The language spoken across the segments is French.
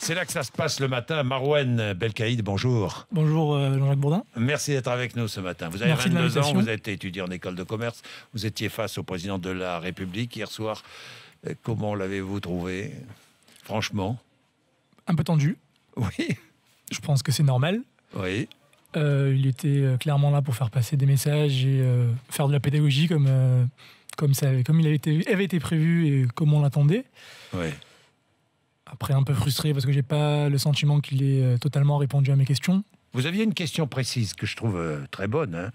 C'est là que ça se passe le matin. Marouane Belkaïd, bonjour. Bonjour Jean-Jacques Bourdin. Merci d'être avec nous ce matin. Vous avez Merci 22 ans, vous êtes étudiant en école de commerce. Vous étiez face au président de la République hier soir. Comment l'avez-vous trouvé? Franchement. Un peu tendu. Oui. Je pense que c'est normal. Oui. Il était clairement là pour faire passer des messages et faire de la pédagogie comme il avait été prévu et comme on l'attendait. Oui. Après, un peu frustré parce que j'ai pas le sentiment qu'il ait totalement répondu à mes questions. Vous aviez une question précise que je trouve très bonne. Hein.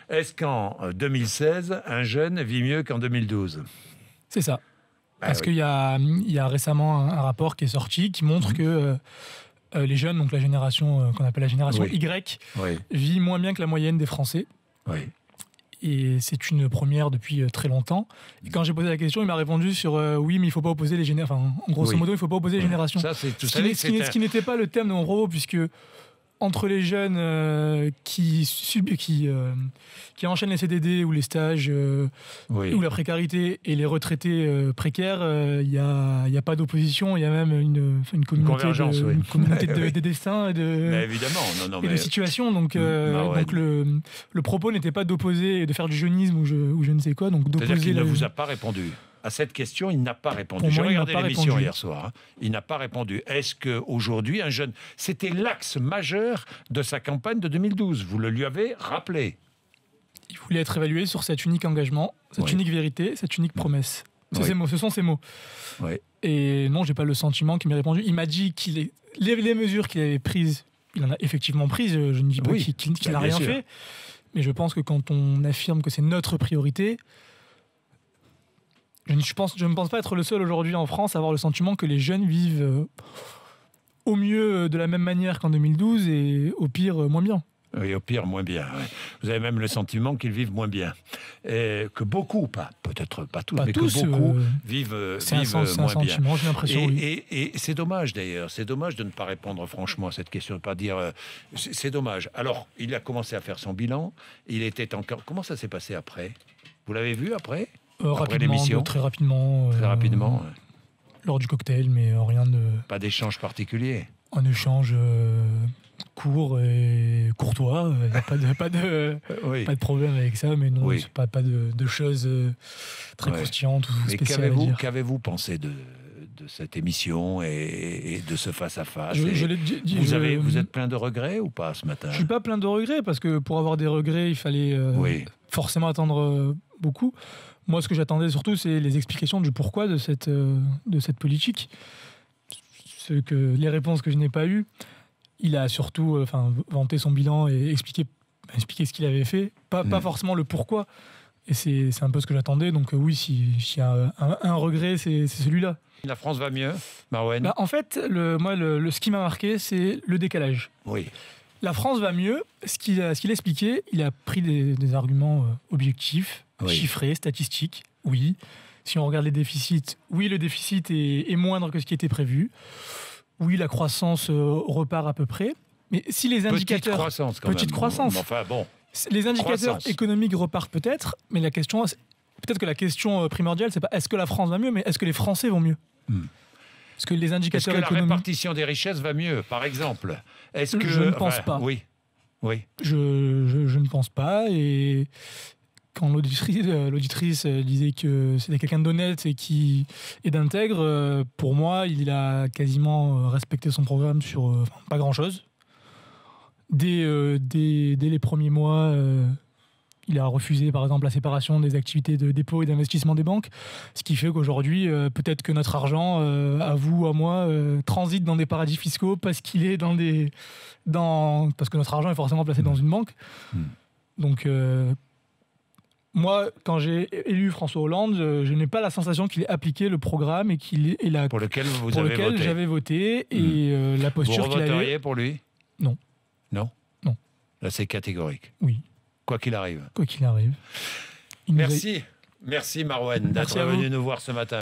Est-ce qu'en 2016, un jeune vit mieux qu'en 2012? C'est ça. Parce oui. qu'il y a récemment un rapport qui est sorti qui montre que les jeunes, donc la génération qu'on appelle la génération Y, vit moins bien que la moyenne des Français. Oui. Et c'est une première depuis très longtemps. Et quand j'ai posé la question, il m'a répondu sur oui, mais il ne faut pas opposer les générations. Enfin, en grosso modo, il ne faut pas opposer les générations. Ça, c'est tout ce qui n'était pas le thème de mon propos, puisque entre les jeunes qui enchaînent les CDD ou les stages ou la précarité et les retraités précaires, il n'y a pas d'opposition, il y a même une communauté de destins et de situations. Donc le propos n'était pas d'opposer et de faire du jeunisme ou je ne sais quoi. C'est-à-dire qu'il ne vous a pas répondu à cette question, il n'a pas répondu. J'ai regardé l'émission hier soir. Hein. Il n'a pas répondu. Est-ce qu'aujourd'hui, un jeune... C'était l'axe majeur de sa campagne de 2012. Vous le lui avez rappelé. Il voulait être évalué sur cet unique engagement, cette unique vérité, cette unique promesse. Ce sont ces mots. Oui. Et non, je n'ai pas le sentiment qu'il m'ait répondu. Il m'a dit les mesures qu'il avait prises, il en a effectivement prises. Je ne dis pas qu'il n'a rien fait. Mais je pense que quand on affirme que c'est notre priorité... Je ne pense pas être le seul aujourd'hui en France à avoir le sentiment que les jeunes vivent au mieux de la même manière qu'en 2012 et au pire moins bien. Oui, au pire moins bien. Ouais. Vous avez même le sentiment qu'ils vivent moins bien. Et que beaucoup, peut-être pas tous, mais que beaucoup vivent moins bien. J'ai l'impression, et c'est dommage d'ailleurs. C'est dommage de ne pas répondre franchement à cette question, de ne pas dire... c'est dommage. Alors, il a commencé à faire son bilan. Il était encore... Comment ça s'est passé après? Vous l'avez vu après l'émission? Très rapidement. Très rapidement. Lors du cocktail, mais rien de... Pas d'échange particulier? Un échange court et courtois. Il n'y a pas de problème avec ça, mais non, c'est pas de choses très croustillantes ou spéciales à dire. Qu'avez-vous pensé de cette émission et de ce face-à-face? Vous êtes plein de regrets ou pas ce matin? Je ne suis pas plein de regrets, parce que pour avoir des regrets, il fallait forcément attendre beaucoup. Moi, ce que j'attendais surtout, c'est les explications du pourquoi de cette politique. Les réponses que je n'ai pas eues, il a surtout vanté son bilan et expliqué ce qu'il avait fait, pas forcément le pourquoi. Et c'est un peu ce que j'attendais. Donc oui, s'il y a un regret, c'est celui-là. La France va mieux, Marouane? En fait, ce qui m'a marqué, c'est le décalage. Oui. La France va mieux. Ce qu'il a expliqué, il a pris des arguments objectifs, chiffrés, statistiques. Oui. Si on regarde les déficits, oui, le déficit est moindre que ce qui était prévu. Oui, la croissance repart à peu près. Mais si les indicateurs... Petite croissance. Enfin, bon. Les indicateurs économiques repartent peut-être, mais peut-être que la question primordiale, c'est pas est-ce que la France va mieux, mais est-ce que les Français vont mieux? Est-ce que les indicateurs économiques... la répartition des richesses va mieux, par exemple? Je ne pense pas. Oui. Je ne pense pas. Et quand l'auditrice disait que c'était quelqu'un d'honnête et d'intègre, pour moi, il a quasiment respecté son programme sur pas grand-chose. Dès les premiers mois... il a refusé, par exemple, la séparation des activités de dépôt et d'investissement des banques, ce qui fait qu'aujourd'hui, peut-être que notre argent, à vous, à moi, transite dans des paradis fiscaux parce qu'il est parce que notre argent est forcément placé dans une banque. Donc, moi, quand j'ai élu François Hollande, je n'ai pas la sensation qu'il ait appliqué le programme et pour lequel j'avais voté et la posture qu'il avait. Vous voteriez pour lui? Non. Non? Non. Là, c'est catégorique. Oui. Quoi qu'il arrive. Quoi qu'il arrive. Merci Marouane d'être venu nous voir ce matin.